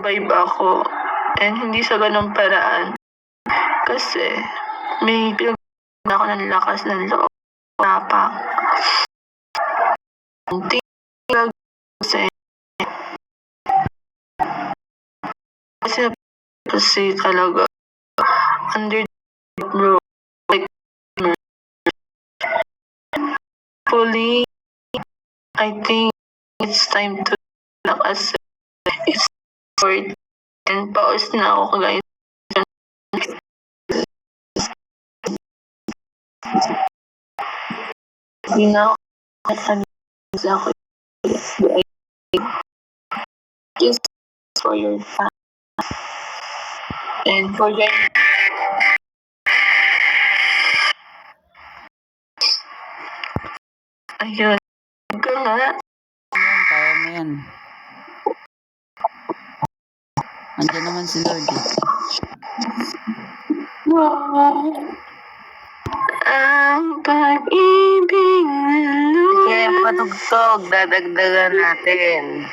vibe ako. And hindi sa ganong paraan. Kasi may pinag ako ng lakas ng loob. Pa. Kasi talaga under bro like fully I think it's time to lakas. It's short and pause na ako guys. Hindi na ako just for your time and for your ayun ka nga Kaya mo yan. Andiyan naman si Lord eh. Ang pag-ibig na luha. Kaya patugtog, dadagdagan natin.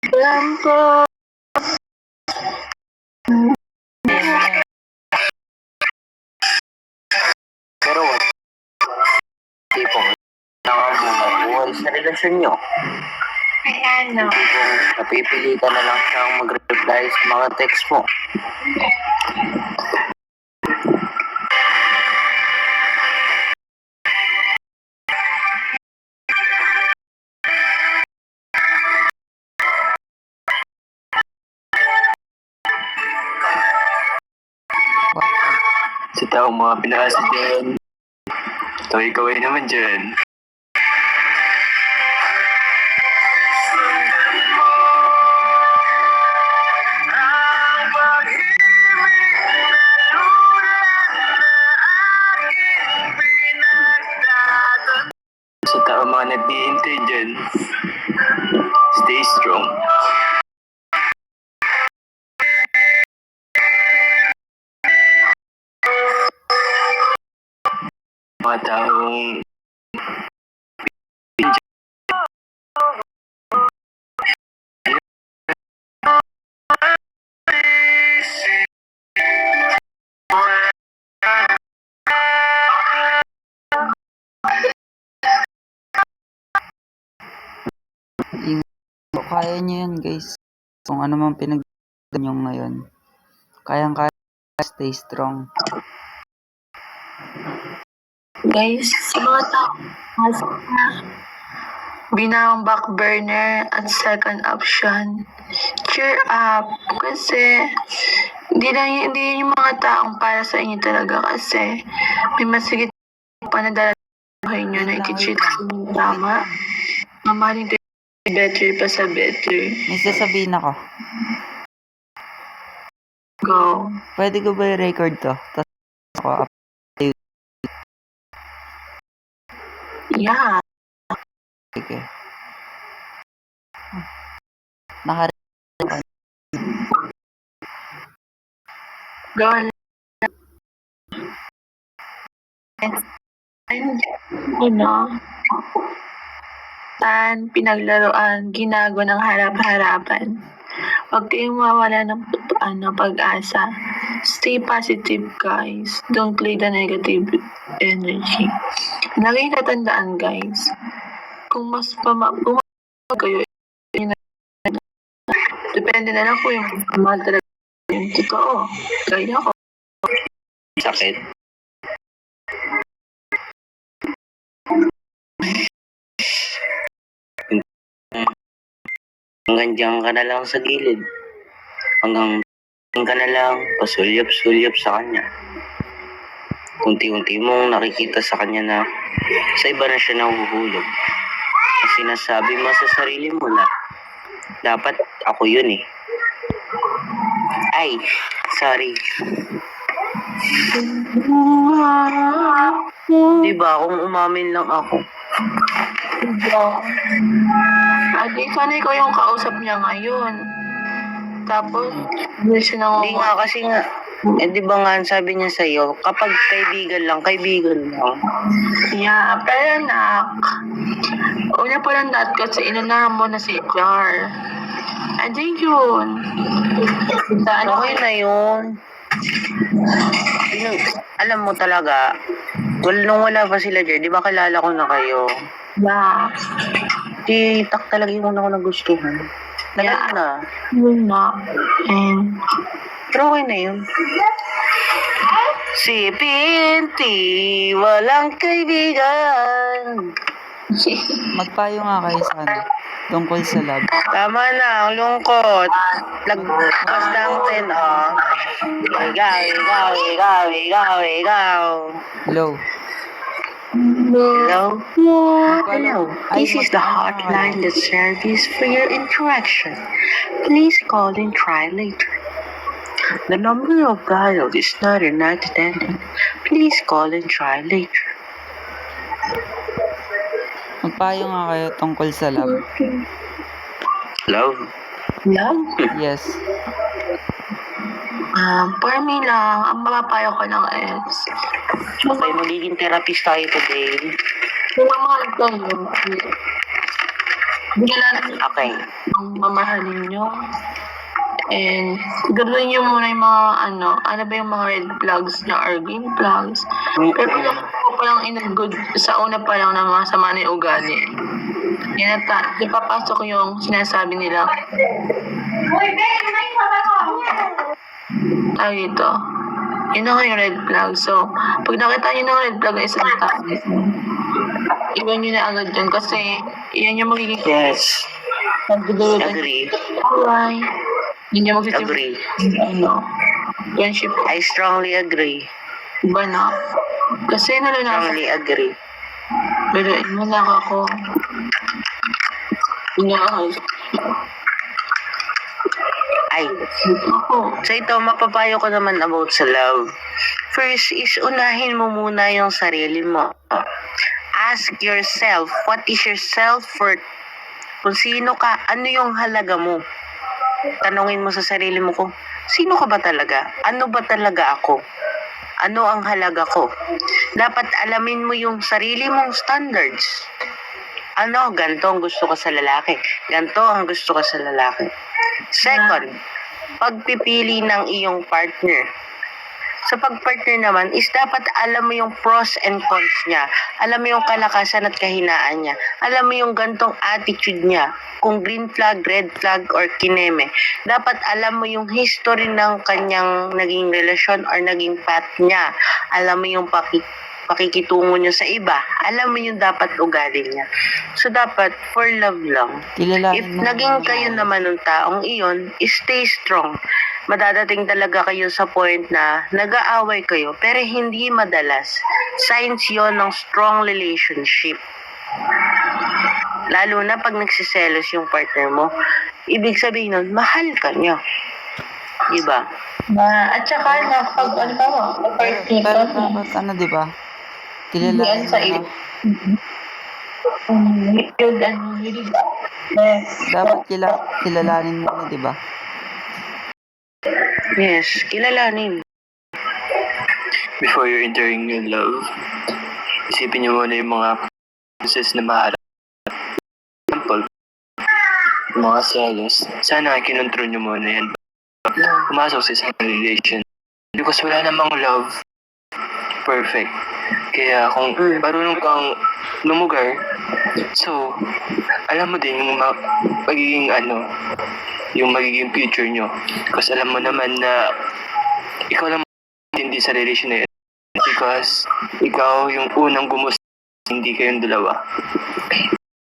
Alam ko. Pero what? Tipong nakakabuhay sa relasyon nyo. Ayan no. Tipong napipili ka na lang siyang mag-reply sa mga text mo. Sa taong mga pinasa dyan. Kaway-kaway naman dyan. Sa taong mga nag-i-intay dyan. Stay strong. Mga taong kaya niyo yan guys. Kung ano man pinagdaan nyo ngayon, kayang-kaya, stay strong. Guys, sa mga tao binawang back burner at second option. Cheer up. Kasi hindi yung mga taong para sa inyo talaga kasi may masigit pa na dalahay nyo na iti-cheat yung tama. Mamahalin kayo better pa sa better. May sasabihin ako. Go. Pwede ko ba i-record to? Tapos ako Yeah. sige. Naka-record ako. Go on. And, pinaglaruan, ginago ng harap-harapan. Huwag kayong mawala ng pag-asa. Stay positive, guys. Don't play the negative energy. Laging tatandaan, guys. Kung mas kayo, depende na lang kung yung mahal talaga yung totoo. Kaya ako. Sakit. Hanggang dyan ka na lang sa gilid. Hanggang ka na lang pasulyap-sulyap sa kanya. Unti-unti mong nakikita sa kanya na sa iba na siya nahuhulog. Ang sinasabi mo sa sarili mo na dapat ako yun eh. Ay, sorry. Diba kung umamin lang ako? Diba? Adi, sana ikaw yung kausap niya ngayon. Tapos, hindi siya nang... Hindi nga kasi nga, di ba nga sabi niya sa'yo, kapag kaibigan lang. Yeah, pero nak, una pa lang dahil kasi inunahan mo na si Jar. Ajay yun. Okay na yun. Alam mo talaga, nung wala pa sila dyan, di ba kilala ko na kayo? Yeah. Si Tak talaga yung una ko nagustuhan. Tagal Yeah. na. Yun na. And, Pero okay na yun. Si Pinti, walang kaibigan. Magpayo nga kayo sa tungkol sa love. Tama na, ang lungkot. Lagpas ng 10, oh. Ikaw. Hello. Hello? Hello. This is the hotline that service for your interaction. Please call and try later. The number of dial is not attended. Please call and try later. Magpayo nga kayo tungkol sa love. Love? love? Yes. For me lang, ang mapapayo ko lang is, Okay, magiging therapist tayo today. kung ang mahal kayo, bigyan Okay. ang mamahalin nyo. And gagawin nyo muna yung mga ano ba yung mga red flags nyo or green flags. Pero pa lang good, sa una pa lang na mga sama na yung ugali. Yan di papasok yung sinasabi nila. Ito. Yun na yung red flag. So, pag nakita nyo ng red flag ng isang tao, iwan nyo na agad yun kasi yan yung magiging Yes. pagdudulutan. Agree. Alright. Yun yung magiging Agree. friendship. I strongly agree. Iba na. Kasi nalalaman Strongly agree. pero imalak ako. Inaahos Ay, ako. so ito, mapapayo ko naman about sa love. First is unahin mo muna yung sarili mo. Ask yourself, what is your self-worth? Kung sino ka, ano yung halaga mo? Tanungin mo sa sarili mo kung, sino ka ba talaga? Ano ba talaga ako? Ano ang halaga ko? Dapat alamin mo yung sarili mong standards. Ano, ganito ang gusto ko sa lalaki. Ganito ang gusto ko sa lalaki. Second, pagpipili ng iyong partner. Sa pagpartner naman is dapat alam mo yung pros and cons niya. Alam mo yung kalakasan at kahinaan niya. Alam mo yung gantong attitude niya. Kung green flag, red flag, or kineme. Dapat alam mo yung history ng kanyang naging relasyon or naging path niya. Alam mo yung pakikitungo niya sa iba. Alam mo yung dapat ugali niya. So, dapat for love lang. Kilalanin If mo naging muna. kayo naman ng taong iyon, stay strong. Madadating talaga kayo sa point na nag-aaway kayo, pero hindi madalas. Signs yon ng strong relationship. Lalo na pag nagsiselos yung partner mo, ibig sabihin nun, mahal ka niya. Diba? At saka na pag partner Pero ka, dapat di ba? hindi Kilalanin sa mo na. really Dapat kilalanin mo na, di ba? Yes, kilalanin. Before you're entering your love, isipin niyo muna yung mga process na maharap. Example, yung mga selos. Sana kinontrol niyo muna yan. Pumasok sa isang relation. Because wala namang love perfect. Kaya kung marunong kang lumugar, so, alam mo din yung yung magiging future nyo. Kasi alam mo naman na ikaw lang hindi sa relation na yun. Because ikaw yung unang gusto, hindi kayong dalawa.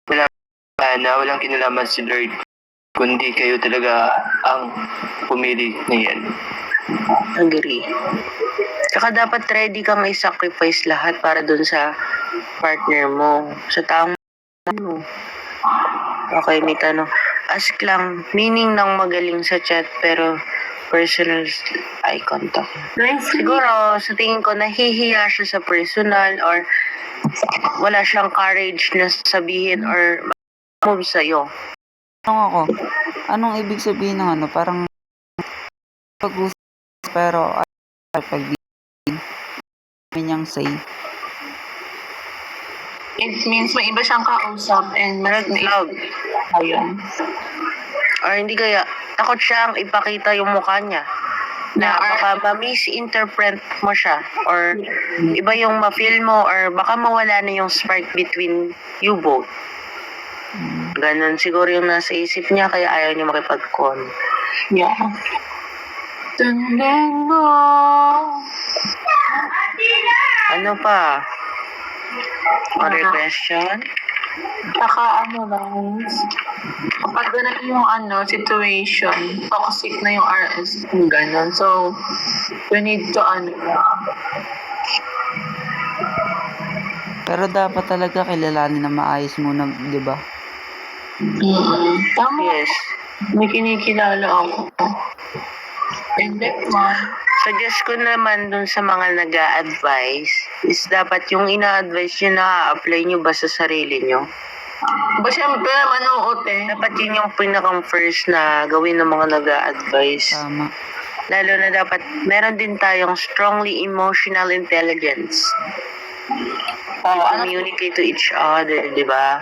Walang kinalaman si Lord, kundi kayo talaga ang pumili na yan. Agree. Saka dapat ready kang i-sacrifice lahat para dun sa partner mo, sa taong mo. Okay, may tanong. Ask lang, meaning ng magaling sa chat pero personal eye contact. Siguro, sa tingin ko, nahihiya siya sa personal or wala siyang courage na sabihin or move sa'yo. Ako, anong ibig sabihin ng parang pag-usap pero pag niyang say. it means may iba siyang kausap and mas Red flag. ayun. Or hindi kaya, takot siyang ipakita yung mukha niya. Na baka ma-misinterpret mo siya. Or iba yung ma-feel mo. Or baka mawala na yung spark between you both. Ganon siguro yung nasa isip niya, kaya ayaw niya makipag-con. Yeah. Tundin mo. Ano pa? Other question? Saka guys, kapag ganun yung situation, toxic na yung RS, ganun. So, you need to Pero dapat talaga kilalanin na maayos muna, di ba? Tama. Yes. May kinikilala ako. And that one, Suggest ko naman dun sa mga nag-a-advise is dapat yung ina-advise nyo na-apply nyo ba sa sarili nyo. ba syempre, manood eh. Dapat yun yung pinakang first na gawin ng mga nag-a-advise. Tama. Lalo na dapat meron din tayong strongly emotional intelligence. Oh, Communicate to each other, di ba?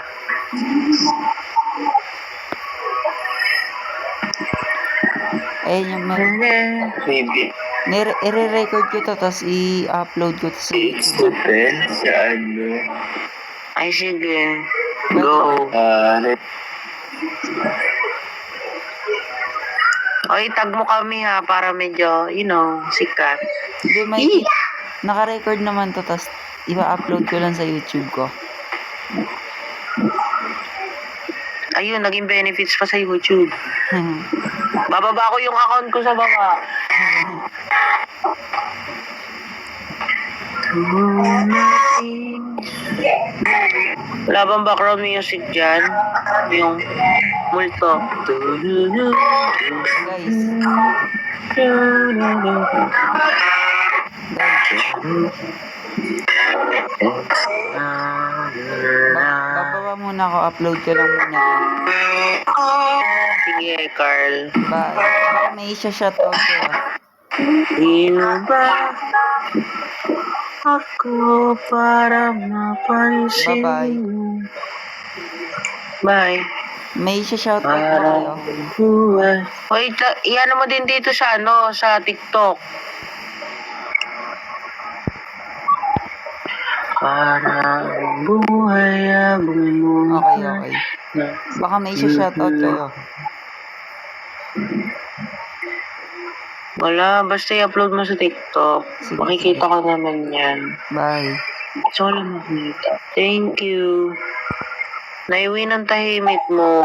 Ayun yung Maybe i-re-record ko to, tapos i-upload ko to sa it's YouTube. depends sa ano. Ay, sige. Go. O, itag mo kami ha, para medyo, sikat. Hindi, may naka-record naman to, tapos ipa-upload ko lang sa YouTube ko. Ayun, naging benefits pa sa YouTube. Bababa ko yung account ko sa baba. Wala bang background music dyan? Yung multo. Guys, bababa muna ako, upload ko lang muna to. Sige, Carl. Bye. Baka may isa-shoutout ko. Sino ba ako para mapansin? Bye-bye. Bye. May isa-shoutout ko Para kayo. buhay. Hoy, iyan mo din dito sa sa TikTok. Para buhay Okay. Baka may isa-shoutout kayo. Wala, basta i-upload mo sa TikTok. Sige, Makikita ko naman yan. Bye. So, wala makikita. Thank you. Naiwi ng tahimik mo.